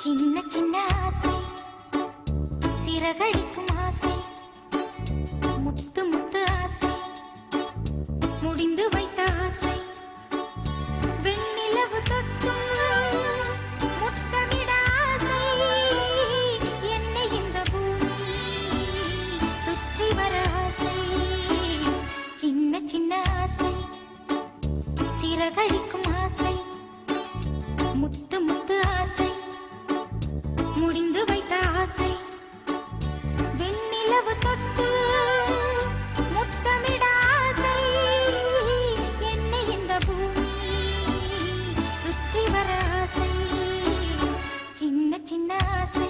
சின்ன சின்ன ஆசை, சிறகடிக்கும் ஆசை, முத்து முத்து ஆசை, முடிந்து வைத்த ஆசை, வெண்ணிலவு தொட்டு முத்தமிட ஆசை, என்னை இந்த பூமி சுற்றி வர ஆசை. சின்ன சின்ன ஆசை, சிறகடிக்கும் ஆசை, முத்து முத்து ஆசை, முடிந்து வைத்த ஆசை, வெண்ணிலவு தொட்டு முத்தமிட ஆசை, என்னை இந்த பூமி சுற்றி வர ஆசை. சின்ன சின்ன ஆசை,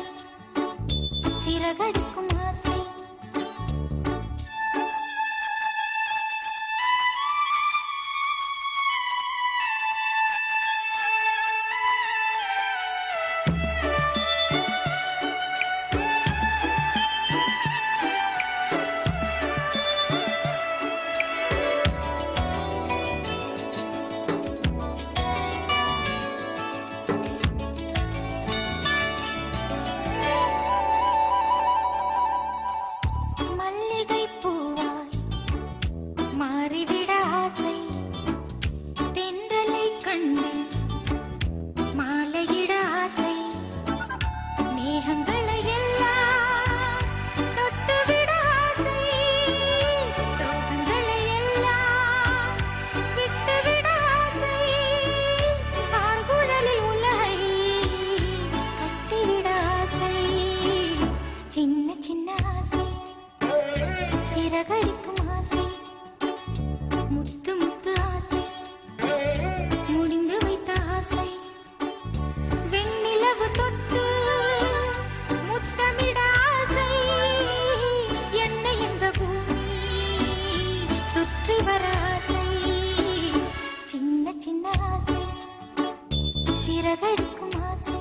சிறகடிக்கும் ஆசை. சிறகடிக்கும் ஆசை, முத்து முத்து ஆசை, முடிந்து வைத்த ஆசை, வெண்ணிலவு தொட்டு முத்தமிட ஆசை, என்னை இந்த பூமி சுற்றி வர ஆசை. சின்ன சின்ன ஆசை, சிறகடிக்கும் ஆசை.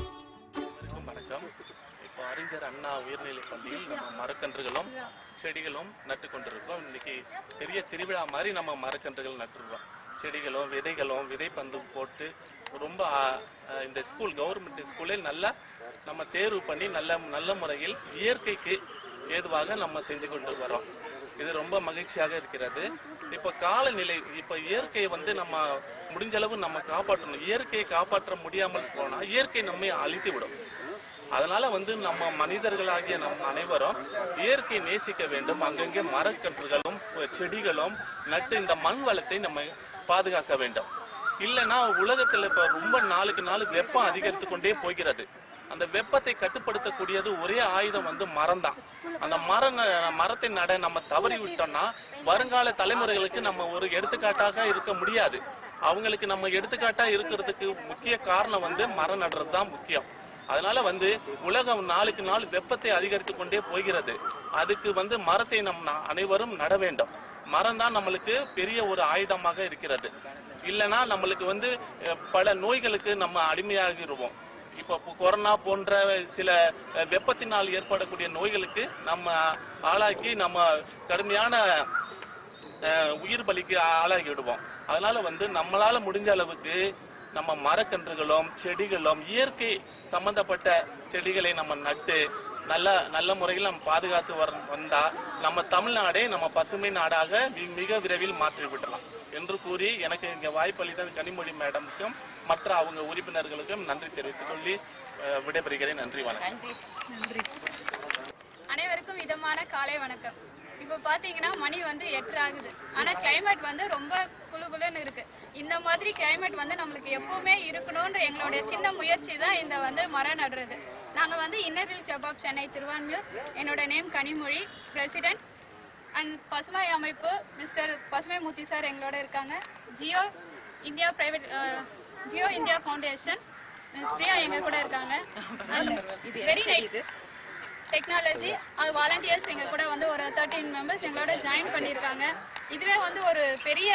வணக்கம். இப்போ அறிஞர் அண்ணா உயர்நிலைப் பள்ளியில் நம்ம மரக்கன்றுகளும் செடிகளும் நட்டு கொண்டிருக்கோம். இன்னைக்கு பெரிய திருவிழா மாதிரி நம்ம மரக்கன்றுகள் நட்டுருக்கோம். செடிகளும் விதைகளும் விதைப்பந்து போட்டு ரொம்ப இந்த ஸ்கூல் கவர்மெண்ட் ஸ்கூலில் நல்லா நம்ம தேர்வு பண்ணி நல்ல முறையில் இயற்கைக்கு ஏதுவாக நம்ம செஞ்சு கொண்டு வரோம். இது ரொம்ப மகிழ்ச்சியாக இருக்கிறது. இப்போ காலநிலை, இப்போ இயற்கையை நம்ம முடிஞ்ச அளவு நம்ம காப்பாற்றணும். இயற்கையை காப்பாற்ற முடியாமல் போனால் இயற்கை நம்மை அழித்து விடும். அதனால நம்ம மனிதர்களாகிய நம் அனைவரும் இயற்கை நேசிக்க வேண்டும். அங்கங்கே மரக்கன்றுகளும் செடிகளும் நட்டு இந்த மண் வளத்தை நம்ம பாதுகாக்க வேண்டும். இல்லைன்னா உலகத்தில் இப்போ ரொம்ப நாளுக்கு நாள் வெப்பம் அதிகரித்து கொண்டே போகிறது. அந்த வெப்பத்தை கட்டுப்படுத்தக்கூடியது ஒரே ஆயுதம் மரம் தான். அந்த மரத்தை நட நம்ம தவறி விட்டோம்னா வருங்கால தலைமுறைகளுக்கு நம்ம ஒரு எடுத்துக்காட்டாக இருக்க முடியாது. அவங்களுக்கு நம்ம எடுத்துக்காட்டா இருக்கிறதுக்கு முக்கிய காரணம் மரம் நடுறது தான் முக்கியம். அதனால உலகம் நாளுக்கு நாள் வெப்பத்தை அதிகரித்து கொண்டே போகிறது. அதுக்கு மரத்தை நம் அனைவரும் நட வேண்டும். மரம் தான் நம்மளுக்கு பெரிய ஒரு ஆயுதமாக இருக்கிறது. இல்லைன்னா நம்மளுக்கு பல நோய்களுக்கு நம்ம அடிமையாகிடுவோம். இப்போ கொரோனா போன்ற சில வெப்பத்தினால் ஏற்படக்கூடிய நோய்களுக்கு நம்ம ஆளாக்கி நம்ம கடுமையான உயிர் பலிக்கு ஆளாகி விடுவோம். அதனால நம்மளால முடிஞ்ச அளவுக்கு நம்ம மரக்கன்றுகளும் செடிகளும் இயற்கை சம்பந்தப்பட்ட செடிகளை நம்ம நட்டு நல்ல முறையில் நம்ம பாதுகாத்து வந்தா நம்ம தமிழ்நாடே நம்ம பசுமை நாடாக மிக விரைவில் மாற்றி விடலாம் என்று கூறி எனக்கு இங்க வாய்ப்பளித்த கனிமொழி மேடமுக்கும் மற்ற அவங்க உறுப்பினர்களுக்கும் நன்றி தெரிவித்துக் கொள்ளி விடைபெறுகிறேன். நன்றி, வணக்கம். அனைவருக்கும் இதமான காலை வணக்கம். இப்போ பார்த்தீங்கன்னா மணி வந்து 8 ஆகுது. ஆனால் கிளைமேட் வந்து ரொம்ப குளுகுலுன்னு இருக்கு. இந்த மாதிரி கிளைமேட் வந்து நம்மளுக்கு எப்பவுமே இருக்கணும்ன்ற எங்களுடைய சின்ன முயற்சி தான் இந்த வந்து மரம் நடுறது. நாங்கள் வந்து Inner Wheel club of Chennai Thiruvanmiyur, என்னோட நேம் கனிமொழி, பிரசிடென்ட். அண்ட் பசுமை அமைப்பு மிஸ்டர் பசுமை மூர்த்தி சார் எங்களோட இருக்காங்க. ஜியோ இந்தியா ஃபவுண்டேஷன் பிரியா எங்கள் கூட இருக்காங்க. வெரி நைட் டெக்னாலஜி அது வாலண்டியர்ஸ் எங்கள் கூட வந்து ஒரு 13 மெம்பர்ஸ் எங்களோட ஜாயின் பண்ணியிருக்காங்க. இதுவே வந்து ஒரு பெரிய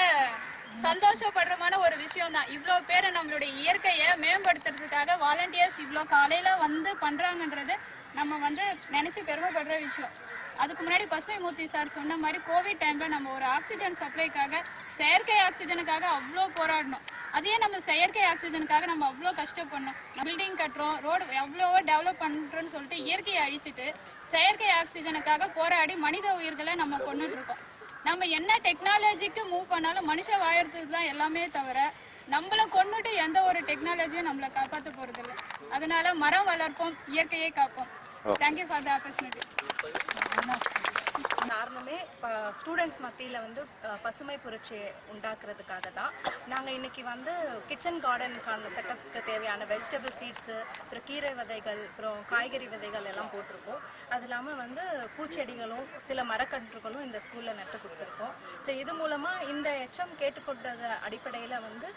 சந்தோஷப்படுறமான ஒரு விஷயம் தான். இவ்வளோ பேரை நம்மளுடைய இயற்கையை மேம்படுத்துறதுக்காக வாலண்டியர்ஸ் இவ்வளோ காலையில் வந்து பண்ணுறாங்கன்றது நம்ம வந்து நினச்சி பெருமைப்படுற விஷயம். அதுக்கு முன்னாடி பசுமை மூர்த்தி சார் சொன்ன மாதிரி கோவிட் டைமில் நம்ம ஒரு ஆக்சிஜன் சப்ளைக்காக செயற்கை ஆக்சிஜனுக்காக அவ்வளோ போராடணும். அதே நம்ம செயற்கை ஆக்சிஜனுக்காக நம்ம அவ்வளோ கஷ்டப்படணும். பில்டிங் கட்டுறோம், ரோடு எவ்வளவோ டெவலப் பண்ணுறோன்னு சொல்லிட்டு இயற்கையை அழிச்சிட்டு செயற்கை ஆக்சிஜனுக்காக போராடி மனித உயிர்களை நம்ம கொண்டுட்டு இருக்கோம். நம்ம என்ன டெக்னாலஜிக்கு மூவ் பண்ணாலும் மனுஷன் வாழறதுக்கு தான் எல்லாமே தவிர நம்மளை கொண்டுட்டு எந்த ஒரு டெக்னாலஜியும் நம்மளை காப்பாற்ற போகிறது இல்லை. அதனால மரம் வளர்ப்போம், இயற்கையை காப்போம். Thank you for the opportunity. காரணமே ஸ்டூடெண்ட்ஸ் மத்தியில் வந்து பசுமை புரட்சி உண்டாக்குறதுக்காக தான் நாங்கள் இன்றைக்கி வந்து கிச்சன் கார்டனுக்கான செட்டப்புக்கு தேவையான வெஜிடபிள் சீட்ஸு, அப்புறம் கீரை விதைகள், அப்புறம் காய்கறி விதைகள் எல்லாம் போட்டிருக்கோம். அது இல்லாமல் வந்து பூச்செடிகளும் சில மரக்கன்றுகளும் இந்த ஸ்கூலில் நட்டு கொடுத்துருக்கோம். ஸோ இது மூலமாக இந்த எச்எம் கேட்டுக்கொண்டது அடிப்படையில் வந்து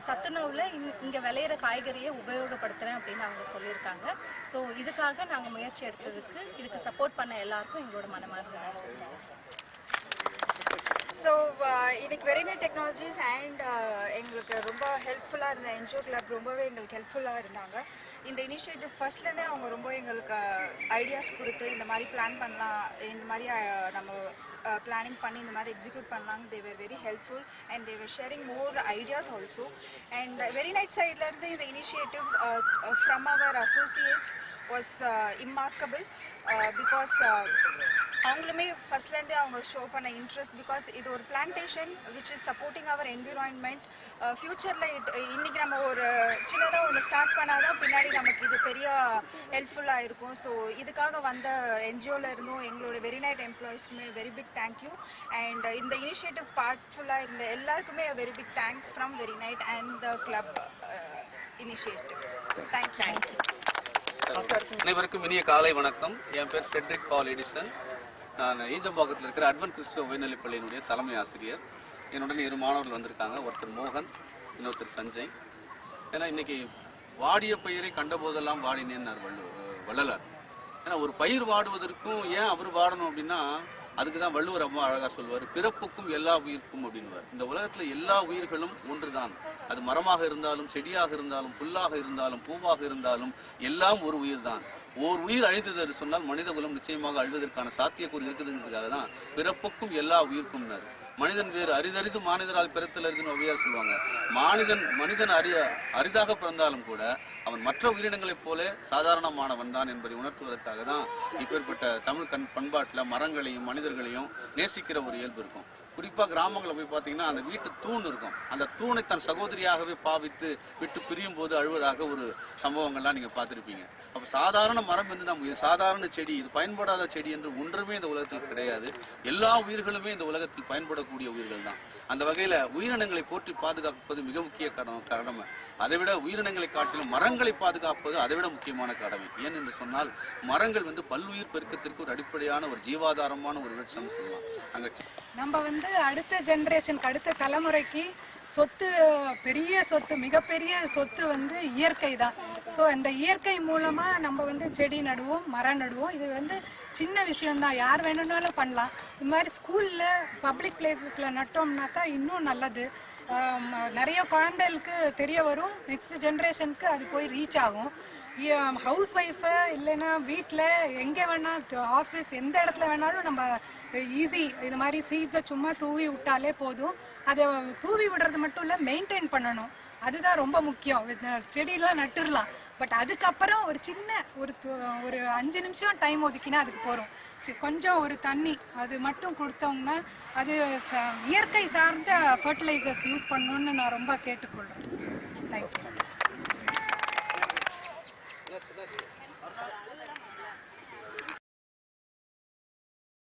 சத்துணவில் இங்கே விளையிற காய்கறியை உபயோகப்படுத்துகிறேன் அப்படின்னு அவங்க சொல்லியிருக்காங்க. ஸோ இதுக்காக நாங்கள் முயற்சி எடுத்ததுக்கு இதுக்கு சப்போர்ட் பண்ண எல்லாருக்கும் எங்களோட மனமார்ந்த நன்றி. ஸோ இன்னைக்கு வெரி நைட் டெக்னாலஜிஸ் அண்ட் எங்களுக்கு ரொம்ப ஹெல்ப்ஃபுல்லாக இருந்த என்ஜிஓ கிளப் ரொம்பவே எங்களுக்கு ஹெல்ப்ஃபுல்லாக இருந்தாங்க. இந்த இனிஷியேட்டிவ் ஃபர்ஸ்ட்லேருந்தே அவங்க ரொம்ப எங்களுக்கு ஐடியாஸ் கொடுத்து இந்த மாதிரி பிளான் பண்ணலாம், இந்த மாதிரி நம்ம பிளானிங் பண்ணி இந்த மாதிரி எக்ஸிக்யூட் பண்ணாங்க. They were very helpful and they were sharing more ideas also. And Verinite சைட்லேருந்து இந்த initiative from our associates was remarkable because அவங்களுமே ஃபர்ஸ்ட்லேருந்தே அவங்க ஷோ பண்ண இன்ட்ரெஸ்ட். பிகாஸ் இது ஒரு plantation which is supporting our environment. ஃப்யூச்சரில் இன்றைக்கி நம்ம ஒரு சின்னதாக ஒன்று ஸ்டார்ட் பண்ணால் தான் பின்னாடி நமக்கு இது பெரிய ஹெல்ப்ஃபுல்லாக இருக்கும். ஸோ இதுக்காக வந்த என்ஜிஓவில் இருந்தும் எங்களோட very night எம்ப்ளாயீஸ்க்குமே very big thank you. And இந்த இனிஷியேட்டிவ் பார்ட்ஃபுல்லாக இருந்த எல்லாருக்குமே very big thanks from very night and the club initiative. Thank you. அனைவருக்கும் இனிய காலை வணக்கம். என் பேர் ஃப்ரெட்ரிக் பால் எடிசன். நான் ஈஞ்சம்பாக்கத்தில் இருக்கிற அட்வென்ட் கிறிஸ்துவ உயர்நிலைப் பள்ளியினுடைய தலைமை ஆசிரியர். என்னுடன் 2 மாணவர்கள் வந்திருக்காங்க. ஒருத்தர் மோகன், இன்னொருத்தர் சஞ்சய். ஏன்னா இன்னைக்கு வாடிய பயிரை கண்டபோதெல்லாம் வாடினேன்னார் வள்ளலார். ஏன்னா ஒரு பயிர் வாடுவதற்கும் ஏன் அவர் வாடணும் அப்படின்னா அதுக்கு தான் வள்ளுவர் ரொம்ப அழகாக சொல்வார், பிறப்புக்கும் எல்லா உயிர்க்கும் அப்படின்வார். இந்த உலகத்தில் எல்லா உயிர்களும் ஒன்று தான். அது மரமாக இருந்தாலும், செடியாக இருந்தாலும், புல்லாக இருந்தாலும், பூவாக இருந்தாலும் எல்லாம் ஒரு உயிர் தான். ஓர் உயிர் அழிந்தது என்று சொன்னால் மனித குலம் நிச்சயமாக அழிவதற்கான சாத்தியக்கூறு இருக்குதுங்கிறதுக்காக தான் பிறப்புக்கும் எல்லா உயிர்க்கும்னாரு. மனிதன் வேறு அரிதறிது மானிதரால் பிறத்தல் அரிதுன்னு ஒவ்வையார் சொல்லுவாங்க. மனிதன் அரிதாக பிறந்தாலும் கூட அவன் மற்ற உயிரினங்களைப் போல சாதாரணமானவன் தான் என்பதை உணர்த்துவதற்காக தான் இப்பேற்பட்ட தமிழ் பண்பாட்டில் மரங்களையும் மனிதர்களையும் நேசிக்கிற ஒரு இயல்பு இருக்கும். குறிப்பாக கிராமங்களில் போய் பார்த்தீங்கன்னா அந்த வீட்டு தூண் இருக்கும். அந்த தூணை தன் சகோதரியாகவே பாவித்து விட்டு பிரியும் போது அழுவதாக ஒரு சம்பவங்கள்லாம் நீங்கள் பார்த்துருப்பீங்க. அப்போ சாதாரண மரம் என்று நம்ம இது சாதாரண செடி, இது பயன்படாத செடி என்று ஒன்றுமே இந்த உலகத்தில் கிடையாது. எல்லா உயிர்களுமே இந்த உலகத்தில் பயன்படக்கூடிய உயிர்கள் தான். அந்த வகையில் உயிரினங்களை போற்றி பாதுகாப்பது மிக முக்கிய கடமை. அதைவிட உயிரினங்களை காட்டிலும் மரங்களை பாதுகாப்பது அதைவிட முக்கியமான கடமை. ஏன் என்று சொன்னால் மரங்கள் பல்லுயிர் பெருக்கத்திற்கு ஒரு அடிப்படையான ஒரு ஜீவாதாரமான ஒரு விருட்சம் சொல்லலாம். அங்கே நம்ம அடுத்த ஜென்ரேஷனுக்கு அடுத்த தலைமுறைக்கு சொத்து, பெரிய சொத்து, மிகப்பெரிய சொத்து இயற்கை தான். ஸோ இந்த இயற்கை மூலமாக நம்ம செடி நடுவோம், மரம் நடுவோம். இது சின்ன விஷயம்தான், யார் வேணும்னாலும் பண்ணலாம். இது மாதிரி ஸ்கூலில் பப்ளிக் பிளேசஸில் நட்டோம்னாக்கா இன்னும் நல்லது. நிறைய குழந்தைகளுக்கு தெரிய வரும், நெக்ஸ்ட் ஜென்ரேஷனுக்கு அது போய் ரீச் ஆகும். ஹவுஸ் ஒய்ஃபு இல்லைன்னா வீட்டில் எங்கே வேணால், ஆஃபீஸ் எந்த இடத்துல வேணாலும் நம்ம ஈஸி இது மாதிரி சீட்ஸை சும்மா தூவி விட்டாலே போதும். அதை தூவி விடுறது மட்டும் இல்லை, மெயின்டைன் பண்ணணும். அதுதான் ரொம்ப முக்கியம். செடியெலாம் நட்டுடலாம், பட் அதுக்கப்புறம் ஒரு சின்ன ஒரு 5 நிமிஷம் டைம் ஒதுக்கினா அதுக்கு போகிறோம். கொஞ்சம் ஒரு தண்ணி அது மட்டும் கொடுத்தோம்னா அது இயற்கை சார்ந்த ஃபர்டிலைசர்ஸ் யூஸ் பண்ணணுன்னு நான் ரொம்ப கேட்டுக்கொள்கிறேன். தேங்க்யூ.